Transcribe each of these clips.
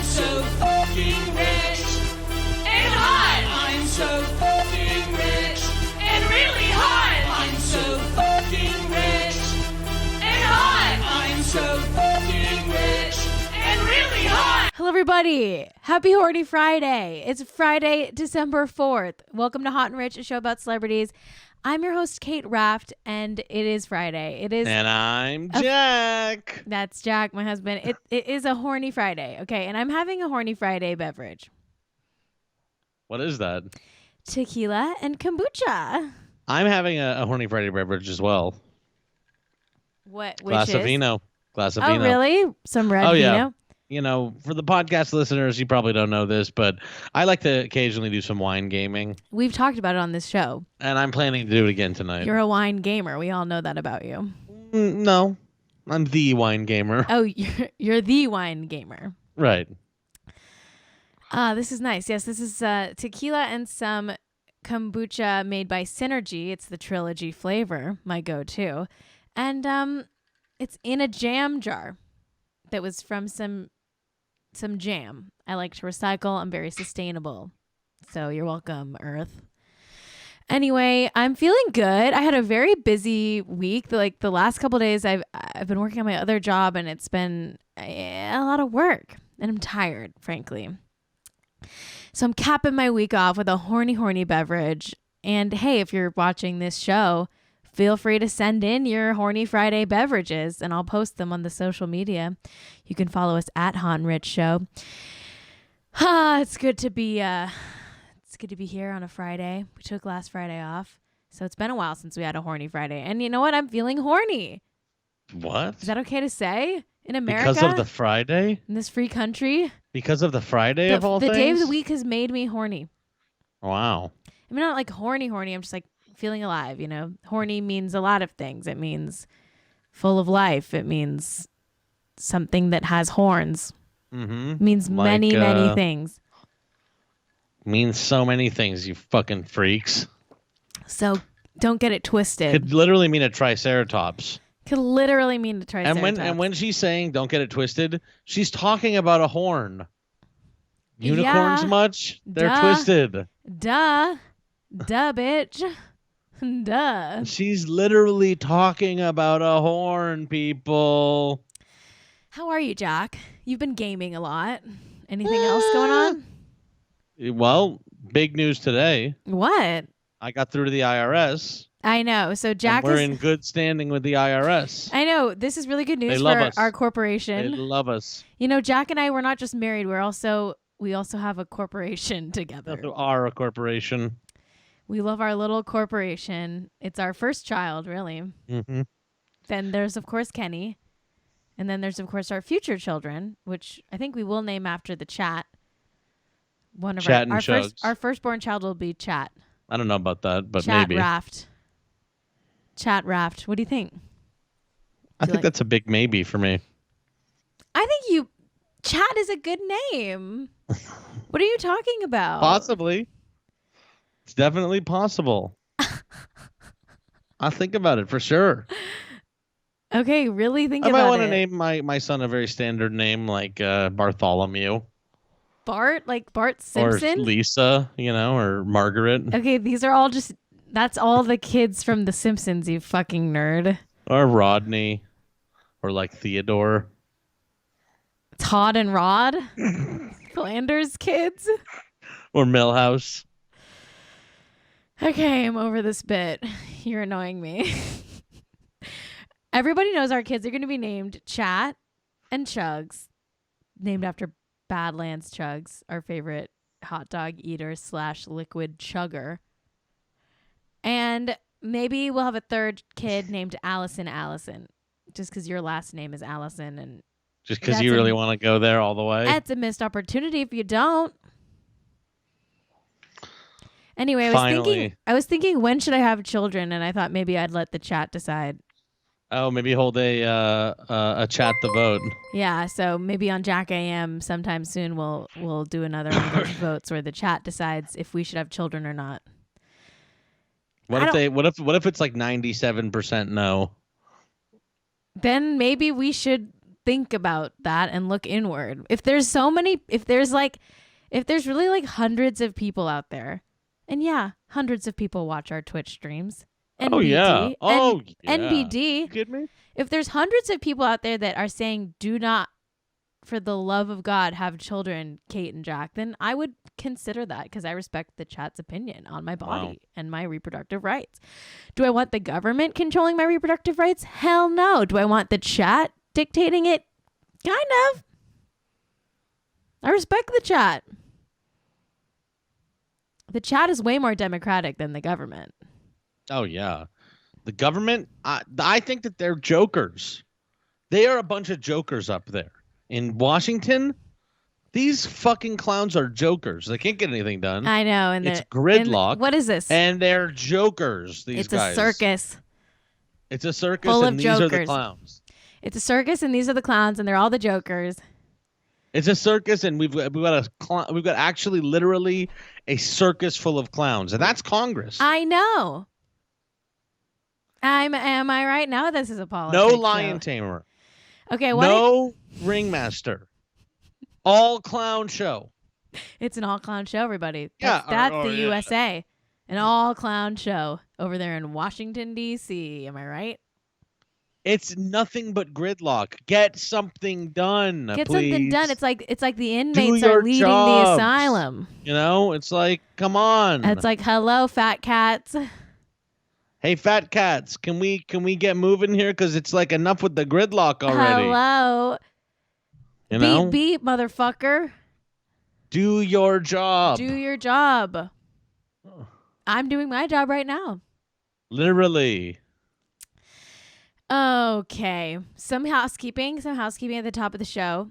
so fucking rich and hot. I'm so fucking rich and really hot. I'm so fucking rich and hot. I'm so fucking rich and really hot. Hello, everybody. Happy Horny Friday. It's Friday, December 4th. Welcome to Hot and Rich, a show about celebrities. I'm your host, Cait Raft, and it is Friday. And I'm Jack. That's Jack, my husband. It is a horny Friday, okay? And I'm having a horny Friday beverage. What is that? Tequila and kombucha. I'm having a horny Friday beverage as well. Which Glass is? of vino. Oh, really? Some red vino? Yeah. You know, for the podcast listeners, you probably don't know this, but I like to occasionally do some wine gaming. We've talked about it on this show. And I'm planning to do it again tonight. You're a wine gamer. We all know that about you. No, I'm the wine gamer. Oh, you're the wine gamer. Right. This is nice. Yes, this is tequila and some kombucha made by Synergy. It's the trilogy flavor, my go-to. And it's in a jam jar that was from some jam. I like to recycle. I'm very sustainable. So you're welcome, Earth. Anyway, I'm feeling good. I had a very busy week. The last couple of days, I've been working on my other job, and it's been a lot of work, and I'm tired, frankly. So I'm capping my week off with a horny beverage. And hey, if you're watching this show, feel free to send in your horny Friday beverages, and I'll post them on the social media. You can follow us at Hot and Rich Show. It's good to be here on a Friday. We took last Friday off, so it's been a while since we had a horny Friday. And you know what? I'm feeling horny. What? Is that okay to say in America? Because of the Friday? In this free country? Because of the Friday of all things? The day of the week has made me horny. Wow. I mean, not like horny. I'm just like feeling alive, you know. Horny means a lot of things. It means full of life. It means something that has horns. Mm-hmm. It means many things. Means so many things, you fucking freaks. So don't get it twisted. Could literally mean a triceratops. Could literally mean a triceratops. And when she's saying don't get it twisted, she's talking about a horn. Unicorns much? They're twisted. Duh, bitch. Duh. She's literally talking about a horn, people. How are you, Jack? You've been gaming a lot. Anything else going on? Well, big news today. What? I got through to the IRS. I know. So Jack we're in good standing with the IRS. I know. This is really good news for our corporation. They love us. You know, Jack and I, we're not just married. We also have a corporation together. We are a corporation. We love our little corporation. It's our first child, really. Mm-hmm. Then there's, of course, Kenny. And then there's, of course, our future children, which I think we will name after the chat. One of our firstborn child will be Chat. I don't know about that, but maybe. Chat Raft. What do you think? I think that's a big maybe for me. I think Chat is a good name. What are you talking about? Possibly. It's definitely possible. I'll think about it for sure. Okay, really think about it. I might want to name my son a very standard name like Bartholomew. Bart? Like Bart Simpson? Or Lisa, or Margaret. Okay, these are all that's all the kids from The Simpsons, you fucking nerd. Or Rodney. Or like Theodore. Todd and Rod? Flanders kids? Or Millhouse. Okay, I'm over this bit. You're annoying me. Everybody knows our kids are going to be named Chat and Chugs, named after Badlands Chugs, our favorite hot dog eater / liquid chugger. And maybe we'll have a third kid named Allison, just because your last name is Allison. And just because you really want to go there all the way? That's a missed opportunity if you don't. Anyway, I was thinking when should I have children, and I thought maybe I'd let the chat decide. Oh, maybe hold a chat the vote. Yeah, so maybe on Jack AM sometime soon we'll do another one of those votes where the chat decides if we should have children or not. What if it's like 97% no? Then maybe we should think about that and look inward. If there's really like hundreds of people out there, and yeah, hundreds of people watch our Twitch streams. NBD, NBD. You kidding me? If there's hundreds of people out there that are saying, do not, for the love of God, have children, Cait and Jack, then I would consider that because I respect the chat's opinion on my body and my reproductive rights. Do I want the government controlling my reproductive rights? Hell no. Do I want the chat dictating it? Kind of. I respect the chat. The chat is way more democratic than the government. Oh, yeah. The government, I think that they're jokers. They are a bunch of jokers up there. In Washington, these fucking clowns are jokers. They can't get anything done. I know. And it's gridlock. What is this? And they're jokers, these guys. It's a circus. It's a circus, full and of these jokers. are the clowns. It's a circus, and these are the clowns, and they're all the jokers. It's a circus, and we've got actually literally a circus full of clowns, and that's Congress. I know. Am I right? Now this is a politics No show. lion tamer. Okay, no ringmaster. All clown show. It's an all clown show, everybody. Yeah, That's the USA. An all clown show over there in Washington, D.C. Am I right? It's nothing but gridlock. Get something done. Get please. something done. It's like the inmates your are leaving jobs. the asylum. You know, it's like, come on. It's like, hello, fat cats. Hey, fat cats, can we get moving here? Because it's like enough with the gridlock already. Hello. You know? Beep, beep, motherfucker. Do your job. Do your job. I'm doing my job right now. Literally. Okay. Some housekeeping at the top of the show.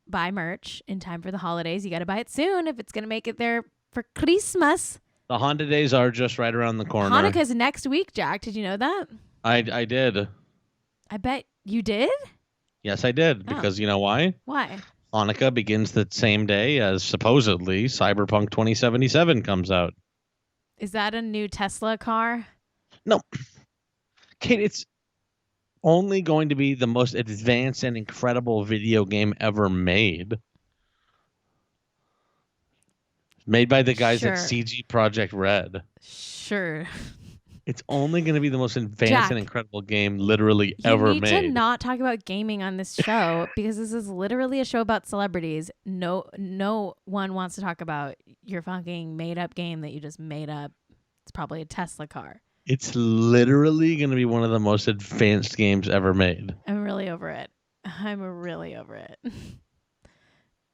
Buy merch in time for the holidays. You got to buy it soon if it's going to make it there for Christmas. The Honda days are just right around the corner. Hanukkah's next week, Jack. Did you know that? I did. I bet you did? Yes, I did. Oh. Because you know why? Why? Hanukkah begins the same day as supposedly Cyberpunk 2077 comes out. Is that a new Tesla car? No. Cait, it's only going to be the most advanced and incredible video game ever made. Made by the guys at CG Project Red. Sure. It's only going to be the most advanced Jack, and incredible game literally ever made. You need to not talk about gaming on this show because this is literally a show about celebrities. No one wants to talk about your fucking made up game that you just made up. It's probably a Tesla car. It's literally going to be one of the most advanced games ever made. I'm really over it.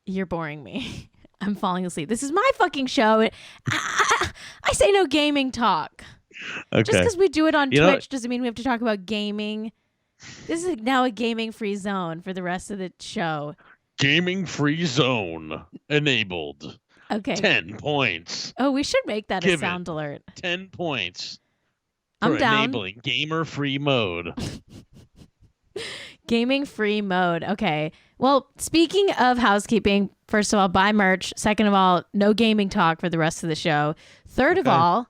You're boring me. I'm falling asleep. This is my fucking show. I say no gaming talk. Okay. Just because we do it on Twitch doesn't mean we have to talk about gaming. This is now a gaming-free zone for the rest of the show. Gaming-free zone enabled. Okay. 10 points. Oh, we should make that a sound alert. 10 points. I'm down. Enabling gamer-free mode. Gaming-free mode. Okay. Well, speaking of housekeeping, first of all, buy merch. Second of all, no gaming talk for the rest of the show. Third of all,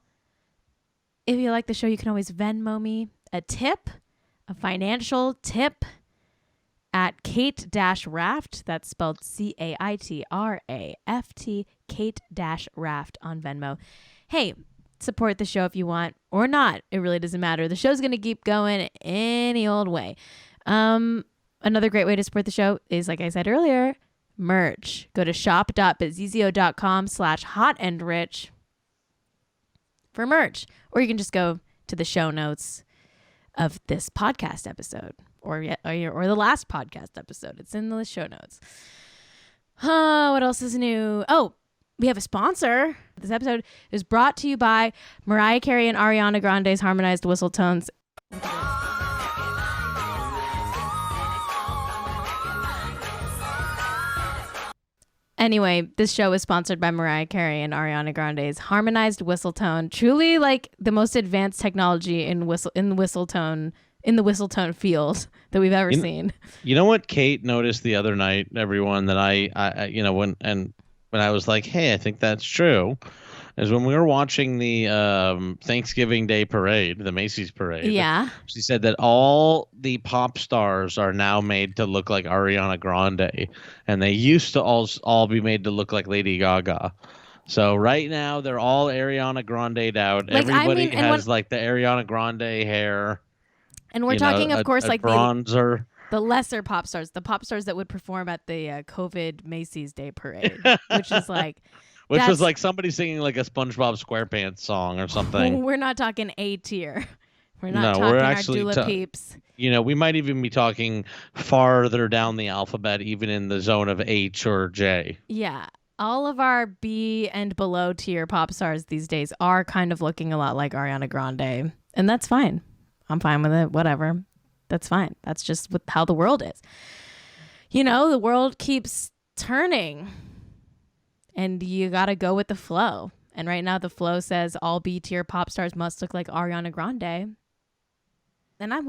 if you like the show, you can always Venmo me a tip, a financial tip at Cait-Raft. That's spelled Caitraft. Cait-Raft on Venmo. Hey, support the show if you want or not. It really doesn't matter. The show's going to keep going any old way. Another great way to support the show is, like I said earlier, merch. Go to shop.bizizio.com/hotandrich for merch. Or you can just go to the show notes of this podcast episode or the last podcast episode. It's in the show notes. What else is new? Oh, we have a sponsor. This episode is brought to you by Mariah Carey and Ariana Grande's harmonized whistle tones. Anyway, this show is sponsored by Mariah Carey and Ariana Grande's harmonized whistle tone. Truly like the most advanced technology in the whistle tone field that we've ever seen. You know what Cait noticed the other night, everyone, that I when I was like, hey, I think that's true. is when we were watching the Thanksgiving Day parade, the Macy's parade. Yeah. She said that all the pop stars are now made to look like Ariana Grande, and they used to all be made to look like Lady Gaga. So right now they're all Ariana Grande'd out. Like, I Everybody mean, and has like the Ariana Grande hair. And we're talking, of course, a like bronzer. the lesser pop stars, the pop stars that would perform at the COVID Macy's Day Parade, which is like, which was like somebody singing like a SpongeBob SquarePants song or something. We're not talking A tier. We're not No, talking we're our actually Dula peeps. We might even be talking farther down the alphabet, even in the zone of H or J. Yeah. All of our B and below tier pop stars these days are kind of looking a lot like Ariana Grande. And that's fine. I'm fine with it. Whatever. That's fine. That's just how the world is. The world keeps turning. And you got to go with the flow. And right now the flow says all B tier pop stars must look like Ariana Grande. And I'm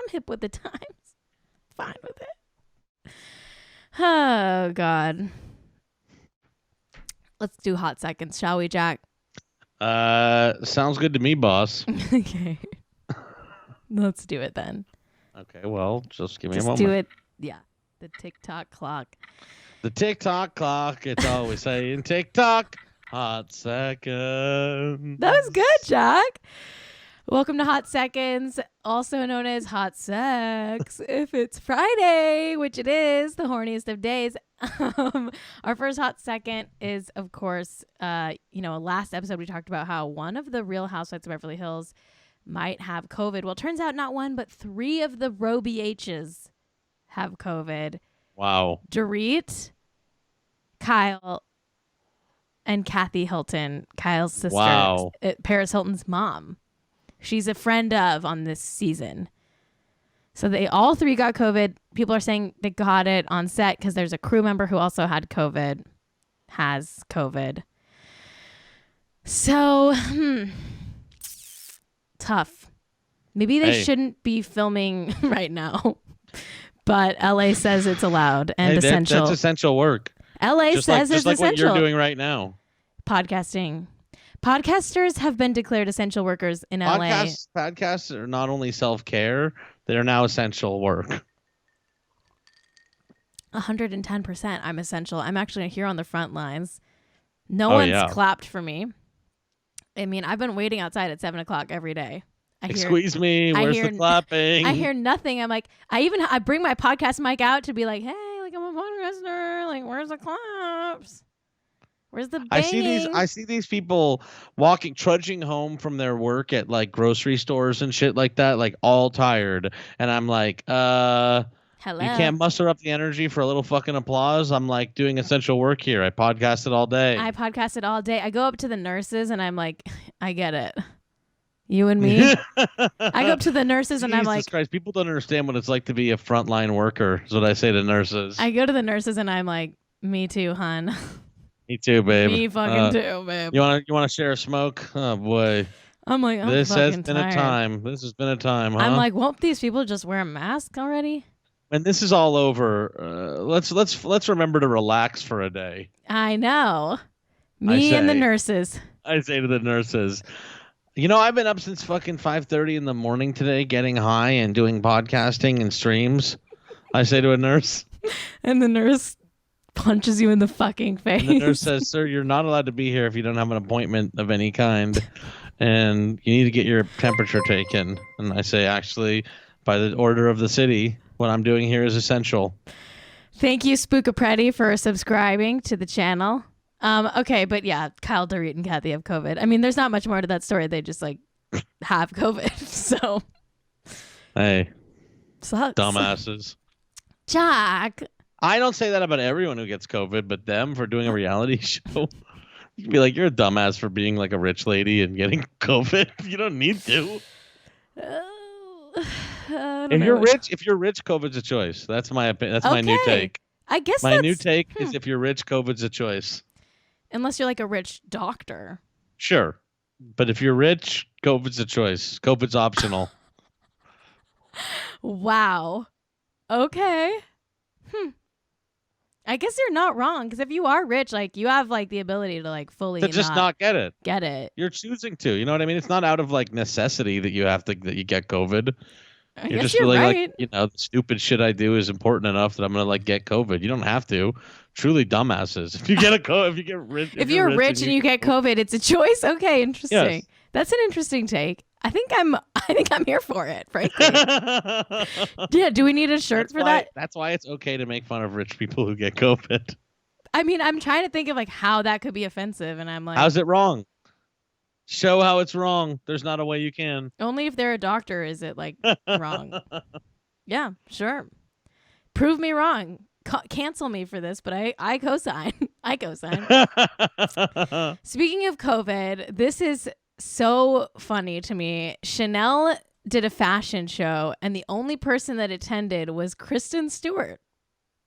hip with the times. Fine with it. Oh, God. Let's do hot seconds, shall we, Jack? Sounds good to me, boss. Okay. Let's do it then. Okay, well, just give me a Just moment. do it. Yeah. The TikTok clock. The TikTok clock. It's always saying TikTok. Hot seconds. That was good, Jack. Welcome to Hot Seconds, also known as Hot Sex. If it's Friday, which it is, the horniest of days. Our first hot second is, of course, last episode we talked about how one of the Real Housewives of Beverly Hills might have COVID. Well, it turns out not one, but 3 of the Roe BHs have COVID. Wow. Dorit, Kyle, and Kathy Hilton, Kyle's sister, Wow. Paris Hilton's mom. She's a friend of on this season. So they all 3 got COVID. People are saying they got it on set because there's a crew member who also had COVID, has COVID. So, tough. Maybe they shouldn't be filming right now. But LA says it's allowed and essential. That's essential work. LA says it's just like essential. what you're doing right now. Podcasting. Podcasters have been declared essential workers in LA. Podcasts are not only self-care, they're now essential work. 110%. I'm essential. I'm actually here on the front lines. No one's clapped for me. I mean, I've been waiting outside at 7 o'clock every day. Squeeze me. Where's the clapping? I hear nothing. I'm like, I bring my podcast mic out to be like, hey, like I'm a podcaster. Like, where's the claps? Where's the banging? I see these people trudging home from their work at like grocery stores and shit like that, like all tired. And I'm like, hello. You can't muster up the energy for a little fucking applause. I'm like doing essential work here. I podcasted all day. I go up to the nurses and I'm like, I get it. You and me. I go up to the nurses and I'm like, Jesus Christ, people don't understand what it's like to be a frontline worker. Is what I say to nurses. I go to the nurses and I'm like, me too, hun. Me too, babe. Me fucking too, babe. You want to share a smoke? Oh boy. I'm like, this has been tired. a time. This has been a time, huh? I'm like, won't these people just wear a mask already? When this is all over, let's remember to relax for a day. I know. Me and the nurses. I say to the nurses, I've been up since fucking 5:30 in the morning today, getting high and doing podcasting and streams. I say to a nurse. And the nurse punches you in the fucking face. And the nurse says, sir, you're not allowed to be here if you don't have an appointment of any kind. And you need to get your temperature taken. And I say, actually, by the order of the city, what I'm doing here is essential. Thank you, Spookapretti, for subscribing to the channel. Okay, but yeah, Kyle, Dorit, and Kathy have COVID. I mean, there's not much more to that story. They just have COVID. So, hey, sucks. Dumbasses. Jack. I don't say that about everyone who gets COVID, but them for doing a reality show. You'd be like, you're a dumbass for being like a rich lady and getting COVID. You don't need to. If you're rich, COVID's a choice. That's my opinion. That's my new take. I guess my new take is if you're rich, COVID's a choice. Unless you're like a rich doctor. Sure. But if you're rich, COVID's a choice. COVID's optional. Wow. Okay. I guess you're not wrong, because if you are rich, like you have like the ability to like fully To just not get it. get it. You're choosing to. You know what I mean? It's not out of like necessity that you get COVID. I You're guess just you're really right. like, the stupid shit I do is important enough that I'm gonna like get COVID. You don't have to. Truly dumbasses. If you get if you get rich, If you're rich and you get COVID, it's a choice. Okay, interesting. Yes. That's an interesting take. I think I'm here for it, frankly. Yeah, do we need a shirt for that? That's why it's okay to make fun of rich people who get COVID. I mean, I'm trying to think of like how that could be offensive, and I'm like, How's it wrong? Show how it's wrong. There's not a way you can. only if they're a doctor is it like wrong. Yeah, sure. Prove me wrong. Cancel me for this, but I co-sign. I co-sign. Speaking of COVID, this is so funny to me. Chanel did a fashion show, and the only person that attended was Kristen Stewart.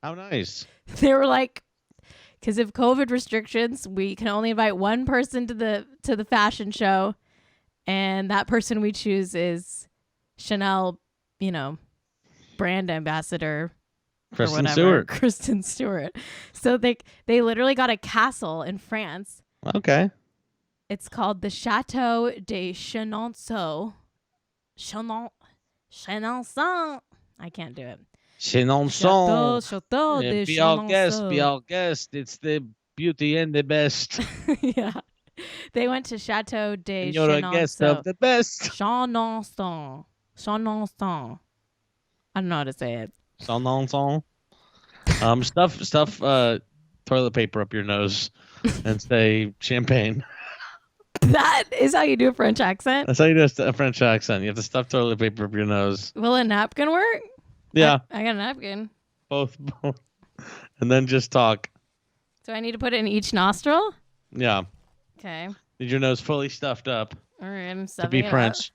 How nice. They were like, because of COVID restrictions, we can only invite one person to the fashion show, and that person we choose is Chanel, brand ambassador. Kristen or Stewart. Kristen Stewart. So they literally got a castle in France. Okay. It's called the Chateau de Chenonceau. Chenonceau. I can't do it. Chenonceau. Chateau de Be our guest. Chenonceau. Be our guest. It's the beauty and the best. Yeah. They went to Chateau de And you're a guest of the best. Chenonceau. Chenonceau. I don't know how to say it. Chenonceau. Stuff toilet paper up your nose and say champagne. That is how you do a French accent? That's how you do a French accent. You have to stuff toilet paper up your nose. Will a napkin work? Yeah. I got a napkin. Both. And then just talk. So I need to put it in each nostril? Yeah. Okay. Need your nose fully stuffed up. All right, I'm To stuffing be it up. French.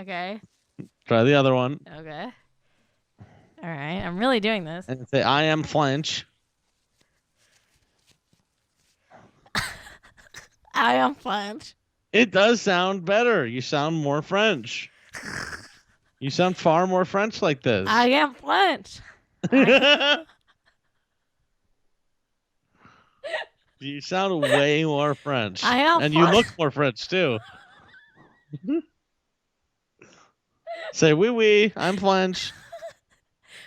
Okay. Try the other one. Okay. All right. I'm really doing this. And say, I am French. I am French. It does sound better. You sound more French. You sound far more French like this. I am French. You sound way more French. I am And you French. look more French, too. Say, oui, oui, I'm French.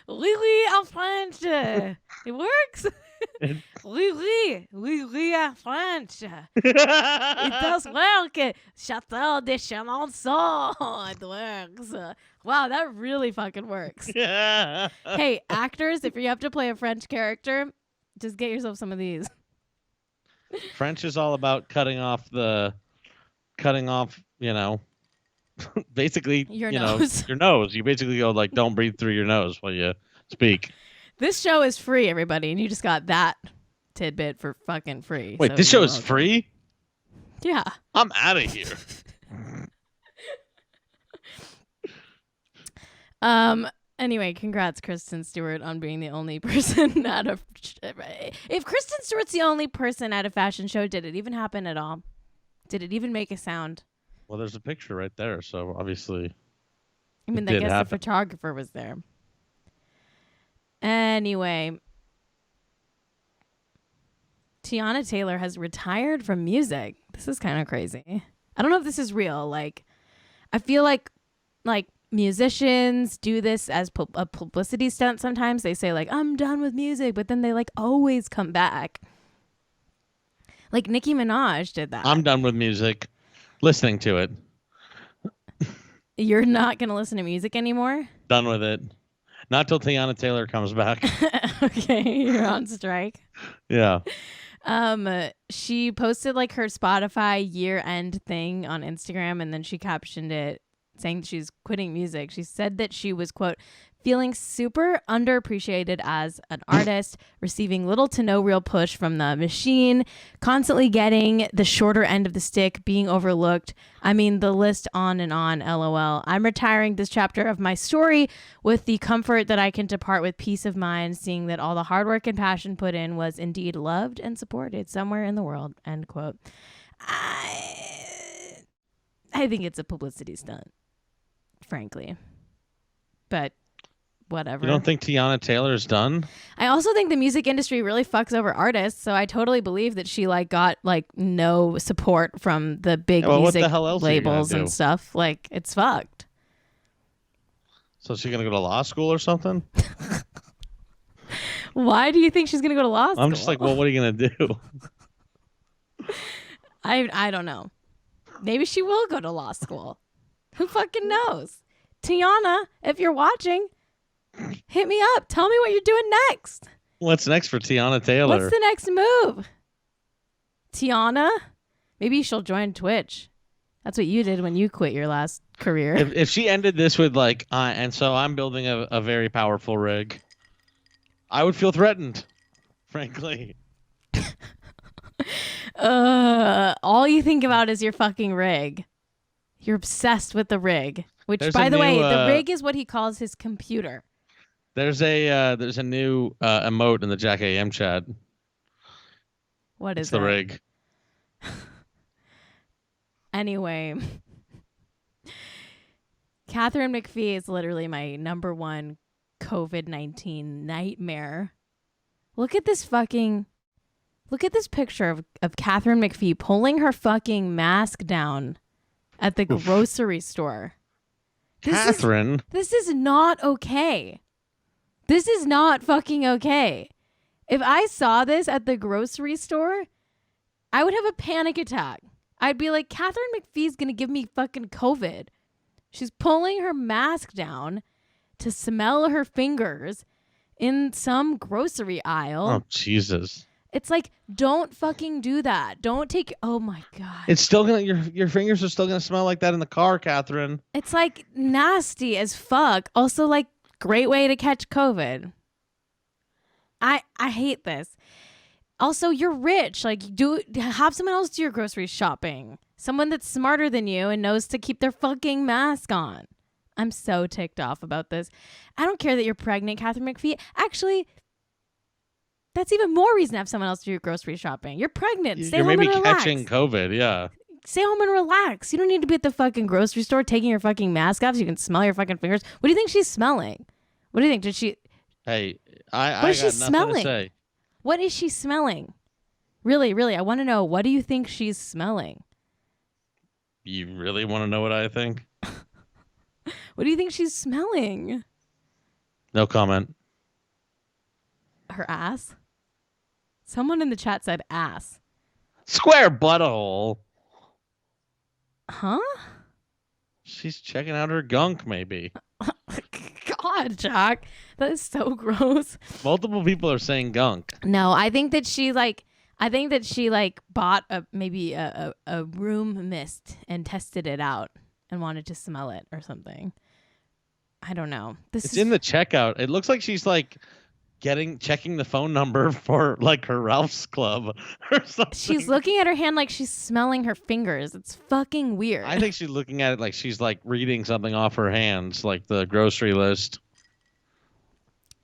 Oui, oui, I'm French. It works. Oui, oui. Oui, oui, I'm French. It does work. Chateau de Chenonceau. It works. Wow, that really fucking works. Yeah. Hey, actors, if you have to play a French character, just get yourself some of these. French is all about cutting off, basically, Your nose. your nose. You basically go like, don't breathe through your nose while you speak. This show is free, everybody, and you just got that tidbit for fucking free. Wait, so this show you're is welcome. free? Yeah. I'm out of here. Anyway, congrats, Kristen Stewart, on being the only person at a. If Kristen Stewart's the only person at a fashion show, did it even happen at all? Did it even make a sound? Well, there's a picture right there, so obviously. I mean, It I did guess happen. the photographer was there. Anyway, Tiana Taylor has retired from music. This is kind of crazy. I don't know if this is real. Like, I feel like musicians do this as a publicity stunt sometimes. They say, like, I'm done with music, but then they, like, always come back. Like, Nicki Minaj did that. I'm done with music. Listening to it. You're not going to listen to music anymore? Done with it. Not till Tiana Taylor comes back. Okay, you're on strike. Yeah. She posted like her Spotify year-end thing on Instagram, and then she captioned it saying she's quitting music. She said that she was, quote, feeling super underappreciated as an artist, receiving little to no real push from the machine, constantly getting the shorter end of the stick, being overlooked. I mean, the list on and on, LOL. I'm retiring this chapter of my story with the comfort that I can depart with peace of mind, seeing that all the hard work and passion put in was indeed loved and supported somewhere in the world, end quote. I think it's a publicity stunt, frankly. But whatever. You don't think Tiana Taylor's done? I also think the music industry really fucks over artists, so I totally believe that she like got like no support from the big Yeah, well, what music the hell else are you gonna labels and do? stuff. Like, it's fucked. So is she gonna go to law school or something? Why do you think she's gonna go to law school? I'm just like, well, what are you gonna do? I don't know. Maybe she will go to law school. Who fucking knows? Tiana, if you're watching, hit me up. Tell me what you're doing next. What's next for Tiana Taylor? What's the next move? Tiana? Maybe she'll join Twitch. That's what you did when you quit your last career. If she ended this with like, and so I'm building a very powerful rig, I would feel threatened, frankly. All you think about is your fucking rig. You're obsessed with the rig. Which, There's by a the way, new, the rig is what he calls his computer. There's a new emote in the Jack AM chat. What is It's the it? rig. Anyway, Catherine McPhee is literally my number one COVID-19 nightmare. Look at this picture of Catherine McPhee pulling her fucking mask down at the grocery store. Catherine. This is not okay. This is not fucking okay. If I saw this at the grocery store, I would have a panic attack. I'd be like, Catherine McPhee's going to give me fucking COVID. She's pulling her mask down to smell her fingers in some grocery aisle. Oh, Jesus. It's like, don't fucking do that. Don't take, oh my God. It's still gonna, your fingers are still gonna smell like that in the car, Catherine. It's like nasty as fuck. Also, like, great way to catch COVID. I hate this. Also, you're rich. Like, have someone else do your grocery shopping. Someone that's smarter than you and knows to keep their fucking mask on. I'm so ticked off about this. I don't care that you're pregnant, Catherine McPhee. Actually, that's even more reason to have someone else do your grocery shopping. You're pregnant. Stay You're home maybe and relax. catching COVID, yeah. Stay home and relax. You don't need to be at the fucking grocery store taking your fucking mask off so you can smell your fucking fingers. What do you think she's smelling? What do you think? Did she... Hey, I What is got she nothing smelling? to say. What is she smelling? Really, really, I want to know. What do you think she's smelling? You really want to know what I think? What do you think she's smelling? No comment. Her ass? Someone in the chat said ass. Square butthole. Huh? She's checking out her gunk, maybe. God, Jack. That is so gross. Multiple people are saying gunk. No, I think that she bought maybe a room mist and tested it out and wanted to smell it or something. I don't know. It's in the checkout. It looks like she's like checking the phone number for like her Ralph's Club or something. She's looking at her hand like she's smelling her fingers. It's fucking weird. I think she's looking at it like she's like reading something off her hands, like the grocery list.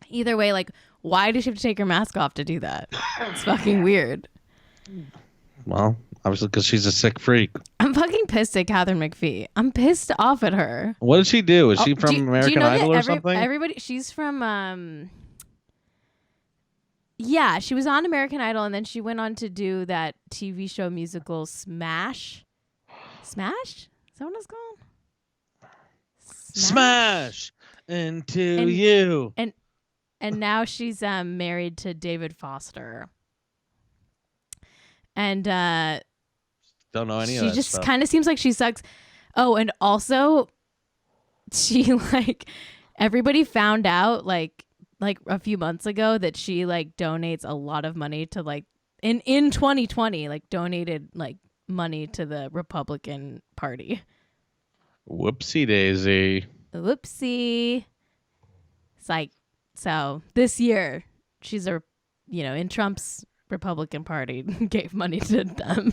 Either way, like, why does she have to take her mask off to do that? It's fucking weird. Well, obviously because she's a sick freak. I'm fucking pissed at Catherine McPhee. I'm pissed off at her. What did she do? Is she from do you American know that Idol or something? Everybody, she's from, yeah, she was on American Idol and then she went on to do that TV show musical Smash. Smash? Is that what it's called? Smash into you. And now she's married to David Foster. And Don't know any of that she just stuff. kind of seems like she sucks. Oh, and also she like everybody found out like a few months ago that she like donates a lot of money to like in 2020 like donated like money to the Republican Party. Whoopsie daisy. Whoopsie. It's like, so this year she's in Trump's Republican Party gave money to them.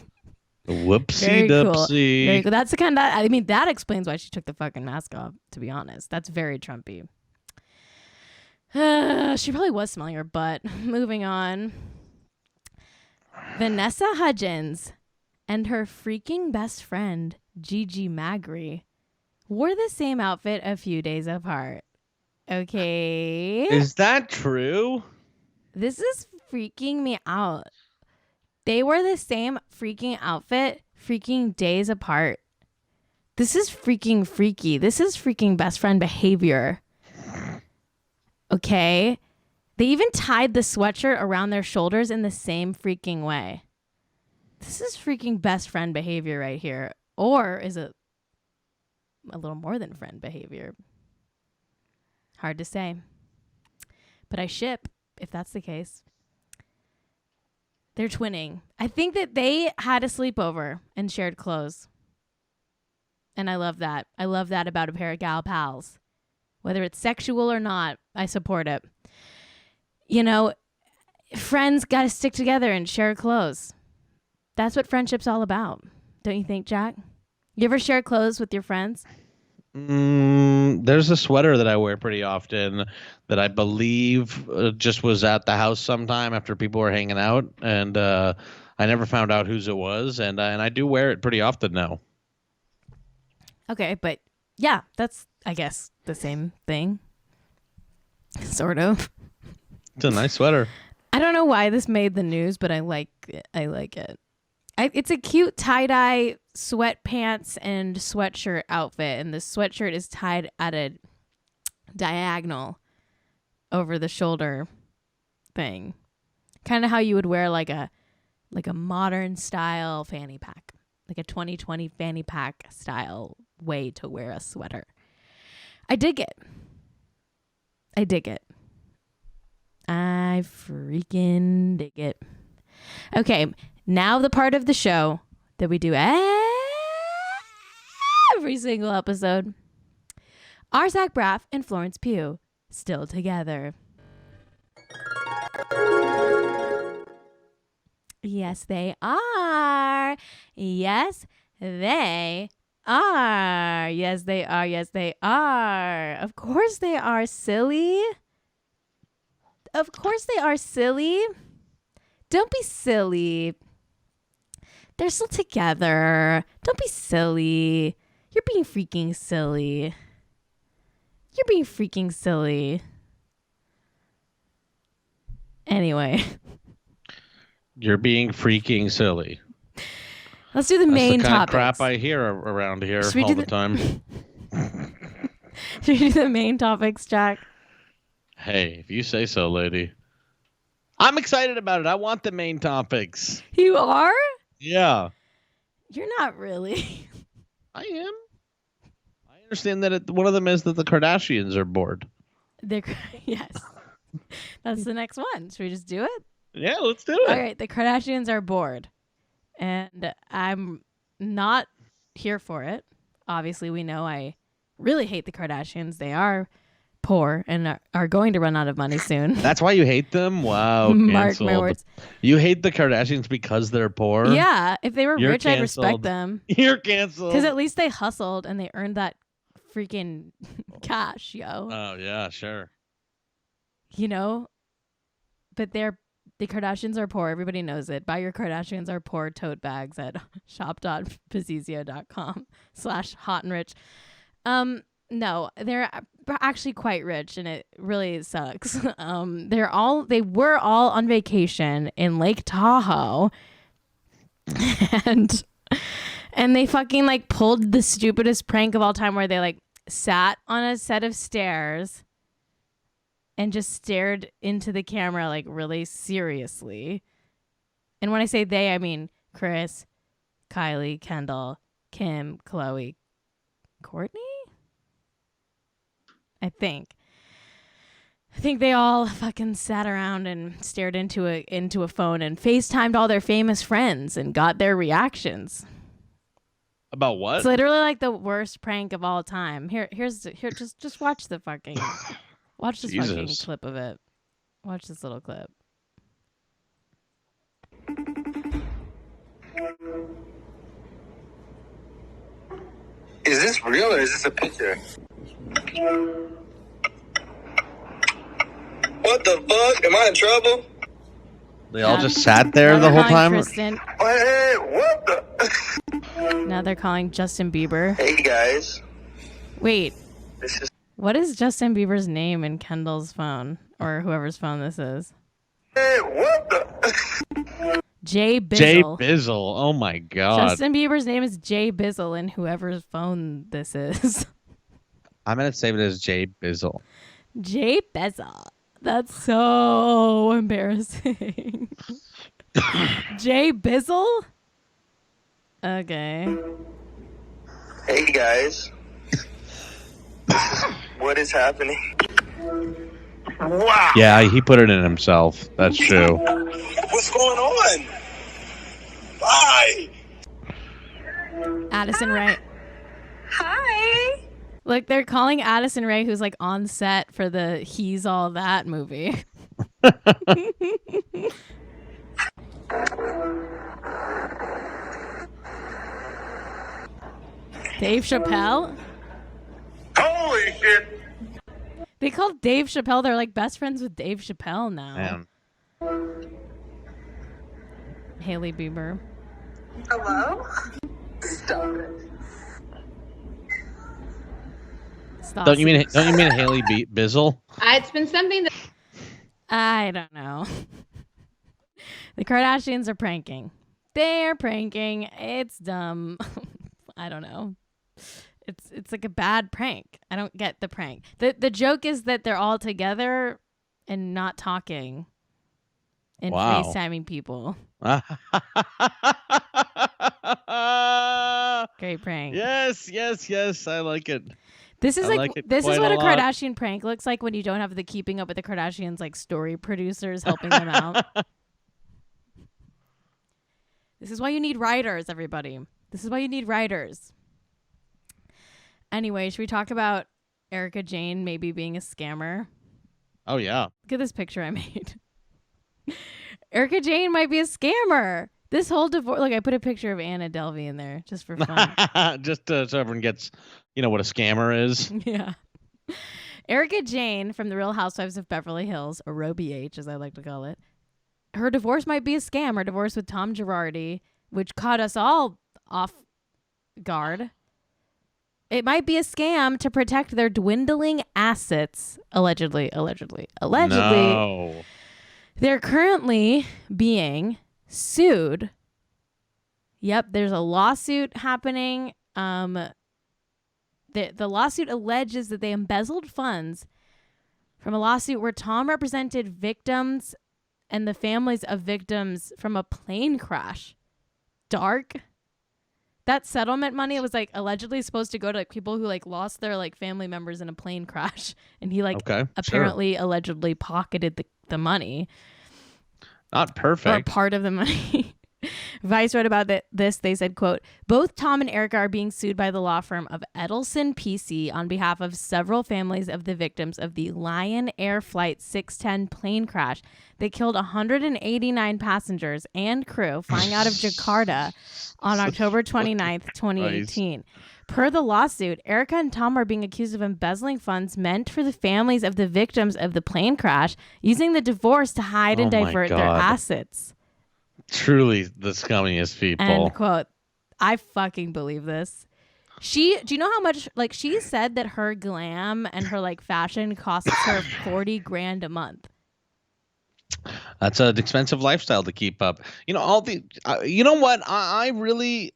Whoopsie Very cool. dupsie. Very cool. That's the kind that, I mean, that explains why she took the fucking mask off, to be honest. That's very Trumpy. She probably was smelling her butt. Moving on. Vanessa Hudgens and her freaking best friend, Gigi Magri, wore the same outfit a few days apart. Okay. Is that true? This is freaking me out. They wore the same freaking outfit freaking days apart. This is freaking freaky. This is freaking best friend behavior. Okay? They even tied the sweatshirt around their shoulders in the same freaking way. This is freaking best friend behavior right here. Or is it a little more than friend behavior? Hard to say. But I ship if that's the case. They're twinning. I think that they had a sleepover and shared clothes. And I love that. I love that about a pair of gal pals. Whether it's sexual or not, I support it. You know, friends got to stick together and share clothes. That's what friendship's all about. Don't you think, Jack? You ever share clothes with your friends? There's a sweater that I wear pretty often that I believe just was at the house sometime after people were hanging out, and I never found out whose it was, and I do wear it pretty often now. Okay, but yeah, that's, I guess, the same thing. Sort of. It's a nice sweater. I don't know why this made the news, but I like it. It's a cute tie-dye sweatpants and sweatshirt outfit, and the sweatshirt is tied at a diagonal over the shoulder thing. Kind of how you would wear like a modern style fanny pack, like a 2020 fanny pack style way to wear a sweater. I dig it. I freaking dig it. Okay, now the part of the show that we do every single episode. Are Zach Braff and Florence Pugh still together? Yes, they are. Yes, they are. Yes, they are. Yes, they are. Of course they are, silly. Of course they are, silly. Don't be silly. They're still together. Don't be silly. You're being freaking silly. You're being freaking silly. Anyway. You're being freaking silly. Let's do the main That's the kind topics. of crap I hear around here all the time. Should we do the main topics, Jack? Hey, if you say so, lady. I'm excited about it. I want the main topics. You are? Yeah. You're not really. I am. I understand that one of them is that the Kardashians are bored. Yes. That's the next one. Should we just do it? Yeah, let's do it. All right. The Kardashians are bored. And I'm not here for it. Obviously, we know I really hate the Kardashians. They are poor and are going to run out of money soon. That's why you hate them? Wow. Mark my words. You hate the Kardashians because they're poor? Yeah. If they were You're rich, canceled. I'd respect them. You're canceled. Because at least they hustled and they earned that freaking cash, yo. Oh, yeah, sure. You know? But the Kardashians are poor. Everybody knows it. Buy your Kardashians are poor tote bags at shop.pazizio.com/hot and rich. No, they're actually quite rich, and it really sucks. They were all on vacation in Lake Tahoe, and they fucking like pulled the stupidest prank of all time, where they like sat on a set of stairs and just stared into the camera like really seriously. And when I say they, I mean Kris, Kylie, Kendall, Kim, Khloe, Kourtney. I think they all fucking sat around and stared into a phone and FaceTimed all their famous friends and got their reactions. About what? It's literally like the worst prank of all time. Here, just watch the fucking watch this fucking clip of it. Watch this little clip. Is this real or is this a picture? What the fuck? Am I in trouble? They all just sat there the whole time? Hey, what the? Now they're calling Justin Bieber. Hey, guys. Wait. This is... What is Justin Bieber's name in Kendall's phone or whoever's phone this is? Hey, what the? Jay Bizzle. Jay Bizzle. Oh my God. Justin Bieber's name is Jay Bizzle in whoever's phone this is. I'm gonna save it as Jay Bizzle. Jay Bizzle. That's so embarrassing. Jay Bizzle? Okay. Hey guys. What is happening? Wow. Yeah, he put it in himself. That's true. What's going on? Bye. Addison Rae. Hi. Like they're calling Addison Rae, who's like on set for the He's All That movie. Dave Chappelle? Holy shit. They called Dave Chappelle. They're like best friends with Dave Chappelle now. Man. Hailey Bieber. Hello? Stop it. Stop. Don't you mean Hailey Bizzle? It's been something that I don't know. The Kardashians are pranking. They're pranking. It's dumb. I don't know. It's like a bad prank. I don't get the prank. The joke is that they're all together and not talking and Wow. FaceTiming people. Great prank. Yes. I like it. This is I like it this is quite what a a lot. Kardashian prank looks like when you don't have the Keeping Up with the Kardashians like story producers helping them out. This is why you need writers, everybody. This is why you need writers. Anyway, should we talk about Erika Jayne maybe being a scammer? Oh yeah. Look at this picture I made. Erika Jayne might be a scammer. This whole divorce, like I put a picture of Anna Delvey in there just for fun. Just so everyone gets, what a scammer is. Yeah. Erika Jayne from The Real Housewives of Beverly Hills, or Roby H, as I like to call it. Her divorce might be a scam. Her divorce with Tom Girardi, which caught us all off guard. It might be a scam to protect their dwindling assets. Allegedly. No. They're currently being sued. Yep, there's a lawsuit happening. The lawsuit alleges that they embezzled funds from a lawsuit where Tom represented victims and the families of victims from a plane crash. Dark. That settlement money was like allegedly supposed to go to like people who like lost their like family members in a plane crash, and he like Okay, apparently allegedly pocketed the money. Not Or perfect. part of the money. Vice wrote about this. They said, quote, both Tom and Erika are being sued by the law firm of Edelson PC on behalf of several families of the victims of the Lion Air Flight 610 plane crash that killed 189 passengers and crew flying out of Jakarta on October 29th, 2018. Per the lawsuit, Erika and Tom are being accused of embezzling funds meant for the families of the victims of the plane crash, using the divorce to hide and Oh my divert their God. assets. Truly the scummiest people. End quote. I fucking believe this. Do you know how much, like, she said that her glam and her like fashion costs her $40,000 a month. That's an expensive lifestyle to keep up. All the. You know what? I really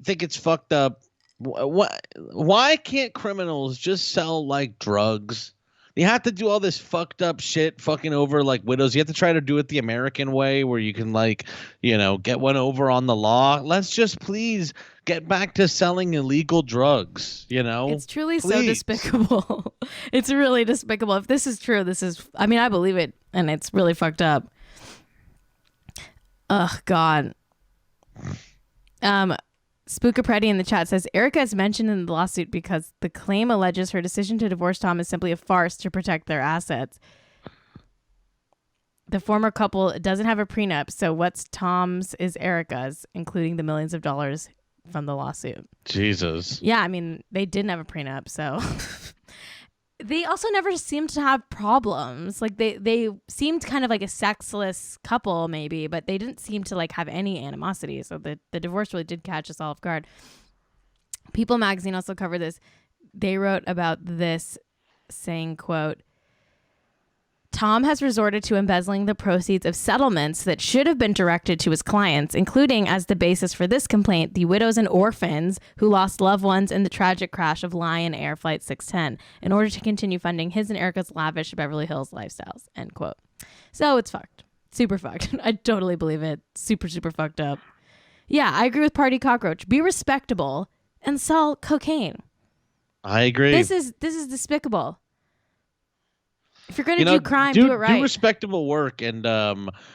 think it's fucked up. Why can't criminals just sell like drugs? You have to do all this fucked up shit, fucking over like widows. You have to try to do it the American way, where you can like, get one over on the law. Let's just please get back to selling illegal drugs. It's truly so Please. despicable. It's really despicable. If this is true, I believe it, and it's really fucked up. Ugh, God. Spookapretti in the chat says, Erika is mentioned in the lawsuit because the claim alleges her decision to divorce Tom is simply a farce to protect their assets. The former couple doesn't have a prenup, so what's Tom's is Erika's, including the millions of dollars from the lawsuit. Jesus. Yeah, they didn't have a prenup, so... They also never seemed to have problems. Like they seemed kind of like a sexless couple maybe, but they didn't seem to like have any animosity. So the divorce really did catch us all off guard. People magazine also covered this. they wrote about this saying, quote, Tom has resorted to embezzling the proceeds of settlements that should have been directed to his clients, including as the basis for this complaint, the widows and orphans who lost loved ones in the tragic crash of Lion Air Flight 610, in order to continue funding his and Erika's lavish Beverly Hills lifestyles, end quote. So it's fucked. Super fucked. I totally believe it. Super, super fucked up. Yeah, I agree with Party Cockroach. Be respectable and sell cocaine. I agree. This is despicable. If you're going to do crime, do it right. Do respectable work and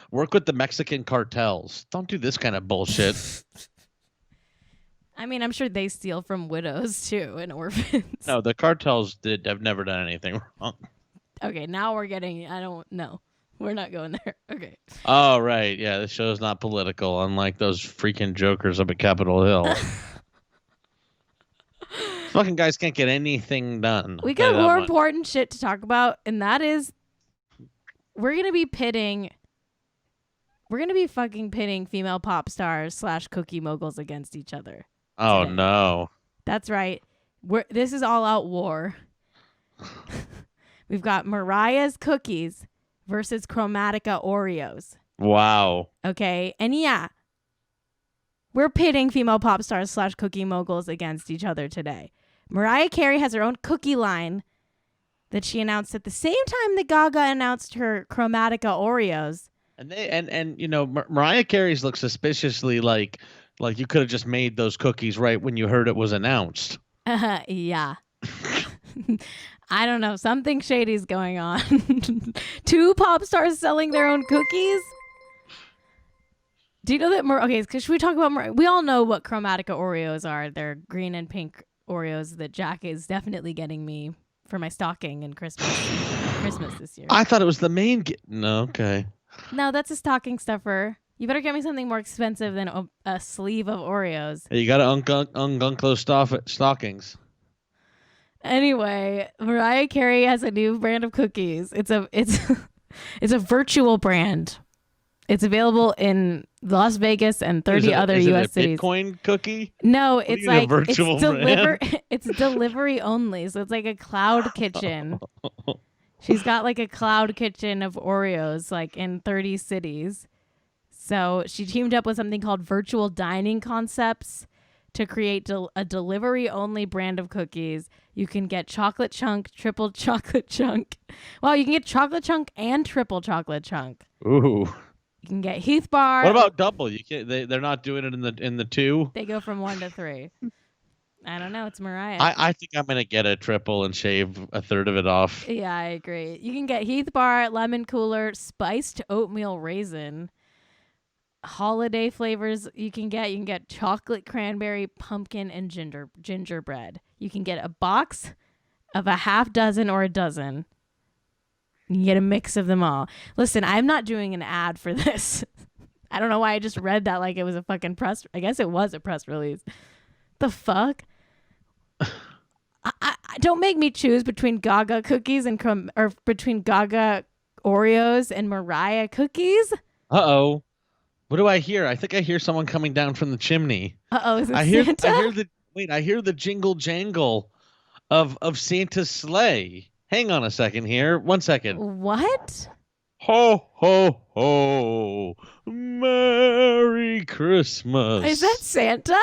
work with the Mexican cartels. Don't do this kind of bullshit. I mean, I'm sure they steal from widows too and orphans. No, the cartels have never done anything wrong. Okay, now we're getting, I don't know. We're not going there. Okay. Oh, right. Yeah, this show's not political, unlike those freaking jokers up at Capitol Hill. Fucking guys can't get anything done. We got more important shit to talk about, and that is we're going to be fucking pitting female pop stars / cookie moguls against each other. Oh, today. no. That's right. This is all out war. We've got Mariah's cookies versus Chromatica Oreos. Wow. Okay. And yeah, we're pitting female pop stars / cookie moguls against each other today. Mariah Carey has her own cookie line that she announced at the same time that Gaga announced her Chromatica Oreos. And you know, Mariah Carey's look suspiciously like you could have just made those cookies right when you heard it was announced. Yeah. I don't know. Something shady's going on. 2 pop stars selling their own cookies? Do you know that? Okay, should we talk about? We all know what Chromatica Oreos are. They're green and pink Oreos that Jack is definitely getting me for my stocking and Christmas this year. I thought it was the main. No, okay. No, that's a stocking stuffer. You better get me something more expensive than a sleeve of Oreos. You got to ungunk those stockings. Anyway, Mariah Carey has a new brand of cookies. It's a virtual brand. It's available in Las Vegas and 30 other U.S. cities. Bitcoin cookie? No, it's like it's delivery only. So it's like a cloud kitchen. She's got like a cloud kitchen of Oreos like in 30 cities. So she teamed up with something called Virtual Dining Concepts to create a delivery only brand of cookies. You can get chocolate chunk, triple chocolate chunk. Well, you can get chocolate chunk and triple chocolate chunk. Ooh. You can get Heath Bar. What about double? You can't. They're not doing it in the 2. They go from 1 to 3. I don't know. It's Mariah. I think I'm gonna get a triple and shave a third of it off. Yeah, I agree. You can get Heath Bar, lemon cooler, spiced oatmeal raisin, holiday flavors. You can get chocolate cranberry, pumpkin, and gingerbread. You can get a box of a half dozen or a dozen. You get a mix of them all. Listen, I'm not doing an ad for this. I don't know why I just read that like it was a fucking press. I guess it was a press release. The fuck? I don't make me choose between Gaga cookies or between Gaga Oreos and Mariah cookies. Uh-oh. What do I hear? I think I hear someone coming down from the chimney. Uh-oh, is it Santa? I hear the jingle jangle of Santa's sleigh. Hang on a second here. 1 second. What? Ho, ho, ho. Merry Christmas. Is that Santa?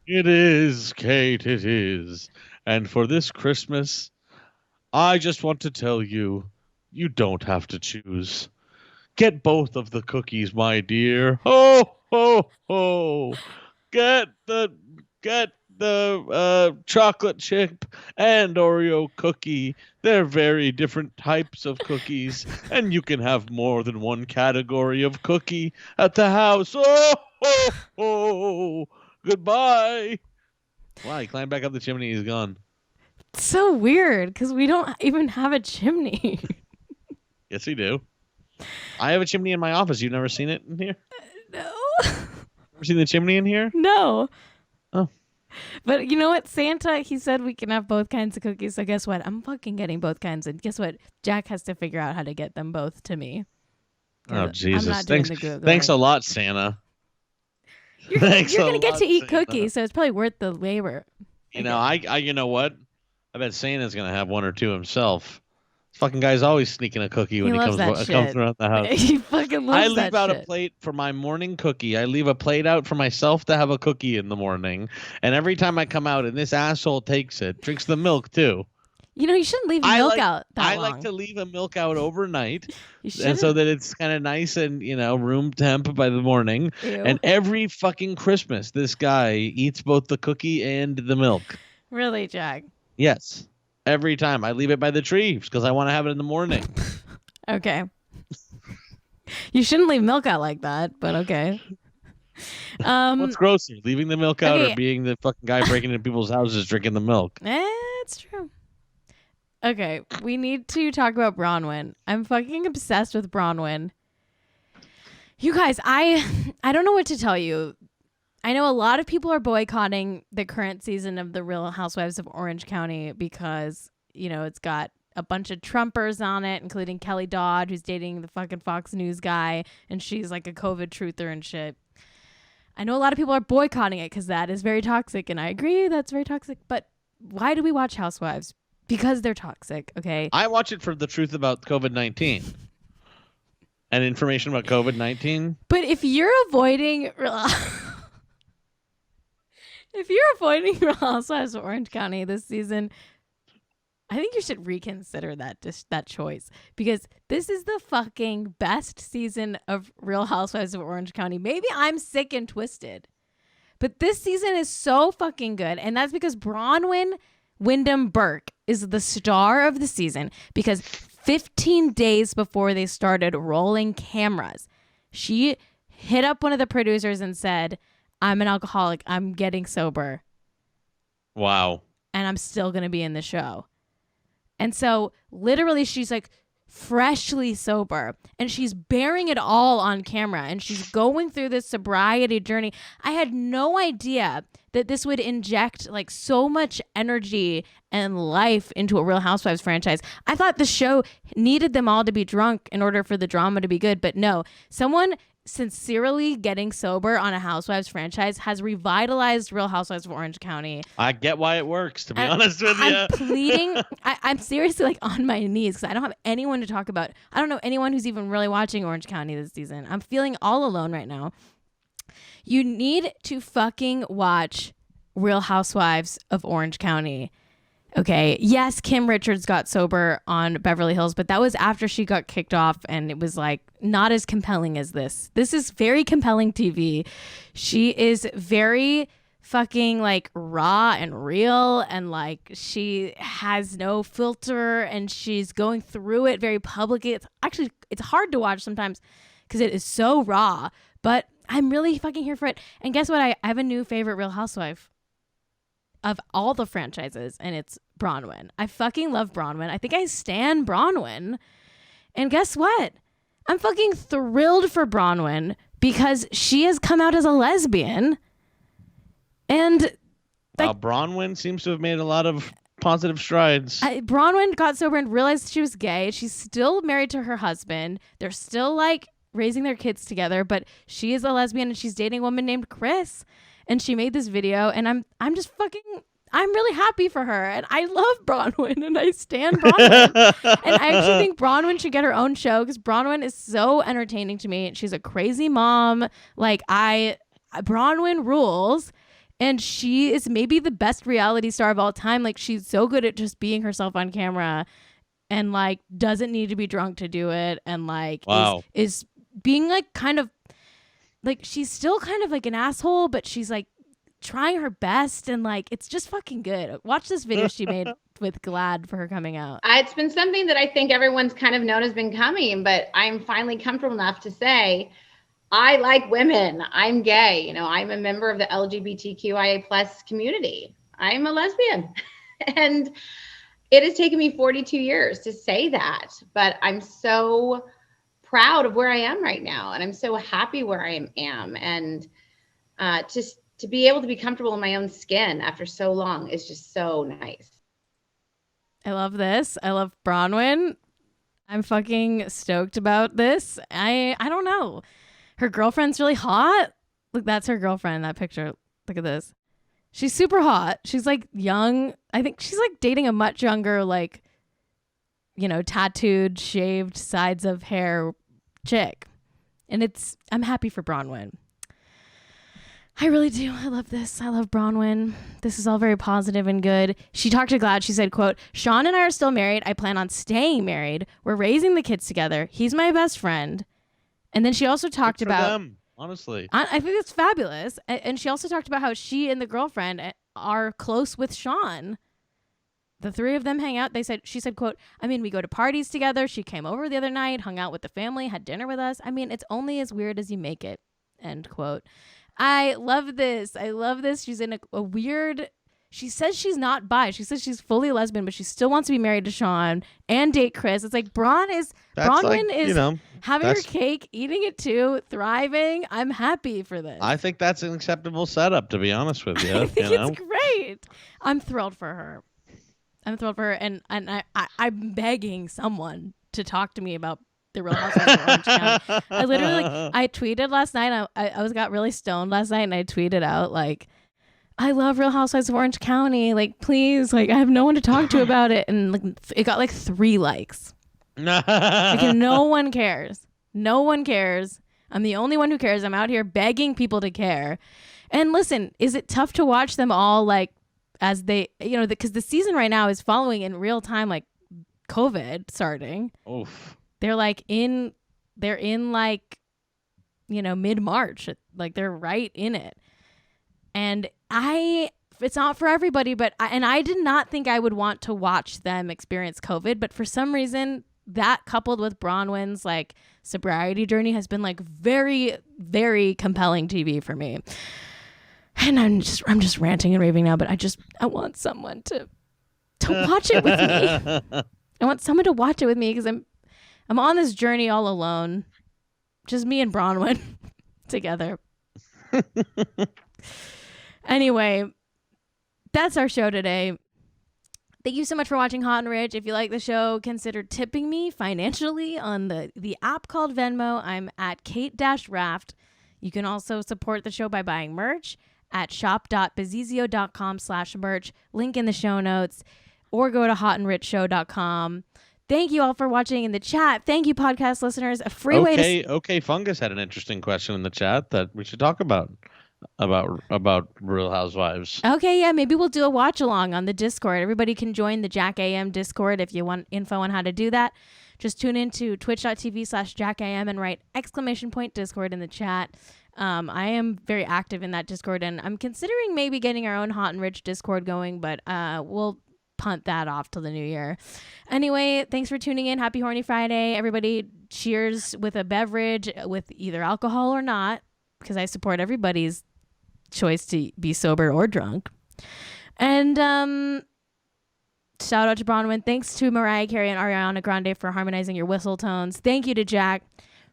It is, Cait, it is. And for this Christmas, I just want to tell you, you don't have to choose. Get both of the cookies, my dear. Ho, ho, ho. Get the chocolate chip and Oreo cookie. They're very different types of cookies, and you can have more than one category of cookie at the house. Oh, ho, ho. Goodbye. Wow, he climbed back up the chimney. He's gone. It's so weird because we don't even have a chimney. Yes, we do. I have a chimney in my office. You've never seen it in here? No. Ever seen the chimney in here? No. Oh. But you know what? Santa, he said we can have both kinds of cookies. So guess what? I'm fucking getting both kinds. And guess what? Jack has to figure out how to get them both to me. Oh, Jesus. I'm not doing the Googling. Thanks a lot, Santa. You're going to get to eat cookies, so it's probably worth the labor. You know, you know what? I bet Santa's gonna have one or two himself. This fucking guy's always sneaking a cookie when He he loves comes that comes shit. around the house. He fucking loves I that leave out shit. a plate for my morning cookie. I leave a plate out for myself to have a cookie in the morning. And every time I come out and this asshole takes it, drinks the milk too. You know, you shouldn't leave I milk like out that I long. like to leave a milk out overnight, You and so shouldn't. that it's kind of nice and room temp by the morning. Ew. And every fucking Christmas, this guy eats both the cookie and the milk. Really, Jack? Yes, every time I leave it by the tree because I want to have it in the morning. Okay. You shouldn't leave milk out like that, but okay. What's grosser, leaving the milk out okay. or being the fucking guy breaking into people's houses drinking the milk? It's true. Okay, we need to talk about Braunwyn. I'm fucking obsessed with Braunwyn. You guys, I don't know what to tell you. I know a lot of people are boycotting the current season of The Real Housewives of Orange County because, it's got a bunch of Trumpers on it, including Kelly Dodd, who's dating the fucking Fox News guy, and she's like a COVID truther and shit. I know a lot of people are boycotting it because that is very toxic, and I agree that's very toxic, but why do we watch Housewives? Because they're toxic, okay? I watch it for the truth about COVID-19 and information about COVID-19. But if you're avoiding Real Housewives of Orange County this season, I think you should reconsider that choice, because this is the fucking best season of Real Housewives of Orange County. Maybe I'm sick and twisted, but this season is so fucking good, and that's because Braunwyn Wyndham Burke is the star of the season, because 15 days before they started rolling cameras, she hit up one of the producers and said, "I'm an alcoholic. I'm getting sober. Wow. And I'm still going to be in the show." And so literally she's like freshly sober and she's bearing it all on camera and she's going through this sobriety journey. I had no idea that this would inject like so much energy and life into a Real Housewives franchise. I thought the show needed them all to be drunk in order for the drama to be good, but no, someone sincerely getting sober on a Housewives franchise has revitalized Real Housewives of Orange County. I get why it works, to be honest with you. I'm pleading. I'm seriously like on my knees because I don't have anyone to talk about. I don't know anyone who's even really watching Orange County this season. I'm feeling all alone right now. You need to fucking watch Real Housewives of Orange County. Okay. Yes, Kim Richards got sober on Beverly Hills, but that was after she got kicked off and it was like not as compelling as this. This is very compelling TV. She is very fucking like raw and real and like she has no filter and she's going through it very publicly. It's hard to watch sometimes because it is so raw, but I'm really fucking here for it. And guess what? I have a new favorite Real Housewife of all the franchises, and it's Braunwyn. I fucking love Braunwyn. I think I stan Braunwyn. And guess what? I'm fucking thrilled for Braunwyn because she has come out as a lesbian. And Braunwyn seems to have made a lot of positive strides. Braunwyn got sober and realized she was gay. She's still married to her husband. They're still like raising their kids together, but she is a lesbian and she's dating a woman named Chris. And she made this video, and I'm really happy for her. And I love Braunwyn, and I stan Braunwyn. And I actually think Braunwyn should get her own show because Braunwyn is so entertaining to me. She's a crazy mom. Like, Braunwyn rules, and she is maybe the best reality star of all time. Like, she's so good at just being herself on camera and, like, doesn't need to be drunk to do it. And, like, wow. is being, like, kind of, like, she's still kind of like an asshole, but she's like trying her best and like it's just fucking good. Watch this video she made with Glad for her coming out. It's been something that I think everyone's kind of known has been coming, but I'm finally comfortable enough to say I like women. I'm gay. I'm a member of the LGBTQIA plus community. I'm a lesbian. And it has taken me 42 years to say that, but I'm so proud of where I am right now. And I'm so happy where I am. And just to be able to be comfortable in my own skin after so long is just so nice. I love this. I love Braunwyn. I'm fucking stoked about this. I don't know. Her girlfriend's really hot. Look, that's her girlfriend in that picture. Look at this. She's super hot. She's like young. I think she's like dating a much younger, like, tattooed, shaved sides of hair chick. And I'm happy for Braunwyn. I really do. I love this. I love Braunwyn. This is all very positive and good. She talked to GLAAD. She said, quote, Sean and I are still married. I plan on staying married. We're raising the kids together. He's my best friend. And then she also talked about them, honestly. I think it's fabulous. And she also talked about how she and the girlfriend are close with Sean. The three of them hang out. She said, quote, I mean, we go to parties together. She came over the other night, hung out with the family, had dinner with us. I mean, it's only as weird as you make it. End quote. I love this. She's in a weird, she says she's not bi. She says she's fully lesbian, but she still wants to be married to Sean and date Chris. It's like Braunwyn is having her cake, eating it too, thriving. I'm happy for this. I think that's an acceptable setup, to be honest with you. I think it's great. I'm thrilled for her. And I'm begging someone to talk to me about the Real Housewives of Orange County. I literally, I tweeted last night. I got really stoned last night, and I tweeted out like, I love Real Housewives of Orange County. Like, please, like, I have no one to talk to about it. And like, it got like 3 likes. Like, no one cares. No one cares. I'm the only one who cares. I'm out here begging people to care. And listen, is it tough to watch them all like as they, because the season right now is following in real time, like COVID starting. Oof. They're in like, mid-March. Like, they're right in it. And it's not for everybody, but I did not think I would want to watch them experience COVID, but for some reason that coupled with Braunwyn's like sobriety journey has been like very, very compelling TV for me. And I'm just ranting and raving now, but I want someone to watch it with me. I want someone to watch it with me because I'm on this journey all alone. Just me and Braunwyn together. Anyway, that's our show today. Thank you so much for watching Hot and Rich. If you like the show, consider tipping me financially on the app called Venmo. I'm at Cait-Raft. You can also support the show by buying merch at shop.bezizio.com/merch. Link in the show notes. Or go to hotandrichshow.com. Thank you all for watching in the chat. Thank you, podcast listeners. A free way to... Okay, Fungus had an interesting question in the chat that we should talk about Real Housewives. Okay, yeah, maybe we'll do a watch along on the Discord. Everybody can join the Jack AM Discord if you want info on how to do that. Just tune into twitch.tv/JackAM and write !Discord in the chat. I am very active in that Discord, and I'm considering maybe getting our own Hot and Rich Discord going, but we'll punt that off till the new year. Anyway, thanks for tuning in. Happy Horny Friday. Everybody cheers with a beverage with either alcohol or not, because I support everybody's choice to be sober or drunk. And shout out to Braunwyn. Thanks to Mariah Carey and Ariana Grande for harmonizing your whistle tones. Thank you to Jack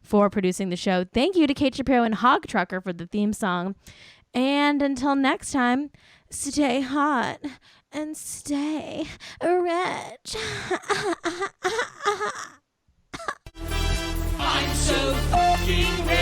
for producing the show. Thank you to Cait Shapiro and Hog Trucker for the theme song. And until next time, stay hot and stay rich. I'm so fucking rich.